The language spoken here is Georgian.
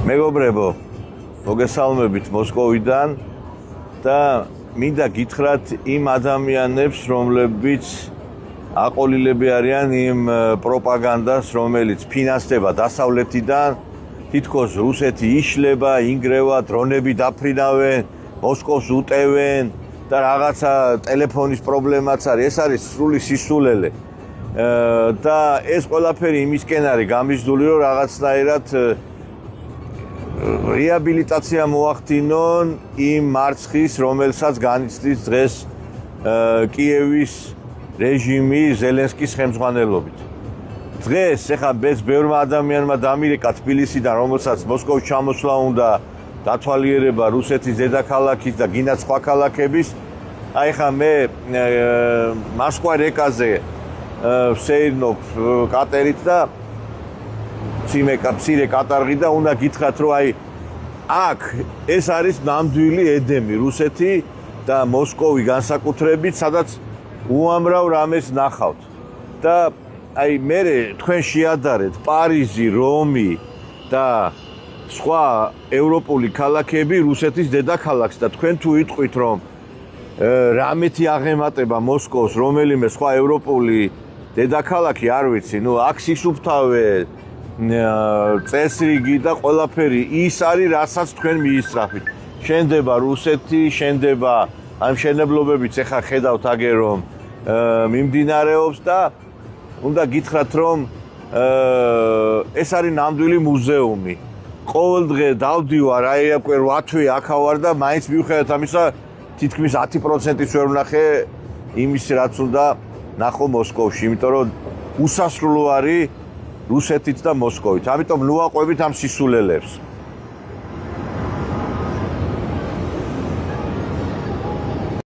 მეგობრებო, მოგესალმებით მოსკოვიდან და მინდა გითხრათ იმ ადამიანებს, რომლებიც აყოლილები არიან იმ პროპაგანდას, რომელიც ფინანსდება დასავლეთიდან, თითქოს რუსეთი იშლება, ინგრევა, დრონები დაფრინავენ, მოსკოვს უტევენ და რაღაცა ტელეფონის პრობლემაც არის, ეს არის სრული სისულელე. და ეს ყველაფერი იმისკენ არის გამიზდული, რომ რაღაცნაირად რეაბილიტაცია მოახდინონ იმ მარცხის, რომელსაც განიცდის დღეს კიევის რეჟიმი ზელენსკის ხელმძღვანელობით. დღეს ეხლა ბევრმა ადამიანმა დამირეკა თბილისიდან, რომელსაც მოსკოვში ჩამოსვლა უნდა დათვალიერება რუსეთის დედაქალაქის და გინდა სხვა ქალაქების. აი ხა მე მოსკვა რეკაზე ვსეირნობ კატერით და მცირე კატარღი და უნდა გითხრათ, რომ აი აქ ეს არის ნამდვილი ედემი რუსეთი და მოსკოვი განსაკუთრებით, სადაც უამრავ რამეს ნახავთ. და აი მე თქვენ შეადარეთ პარიზი, რომი და სხვა ევროპული ქალაქები რუსეთის დედაქალაქს და თქვენ თუ იტყვით, რომ რამეთი აღემატება მოსკოვს რომელიმე სხვა ევროპული დედაქალაქი, არ ვიცი, ნუ აქ სისუფთავე წესრიგი და ყველაფერი ის არის, რასაც თქვენ მიისწრაფით. შენდება რუსეთი, შენდება ამ შენებლობებიც ეხა ხედავთ აგერ რომ მიმდინარეობს და უნდა გითხრათ, რომ ეს არის ნამდვილი მუზეუმი. ყოველ დღე დავდივარ, აი უკვე 8 თვე აქ ვარ და მაინც მიუხედავად ამისა თითქმის 10%-იც ვერ ვნახე იმის, რაც უნდა ნახო მოსკოვში, იმიტომ რომ უსასრულო არის რუსეთიც და მოსკოვით. ამიტომ ნუ აყვებით ამ სისულელებს.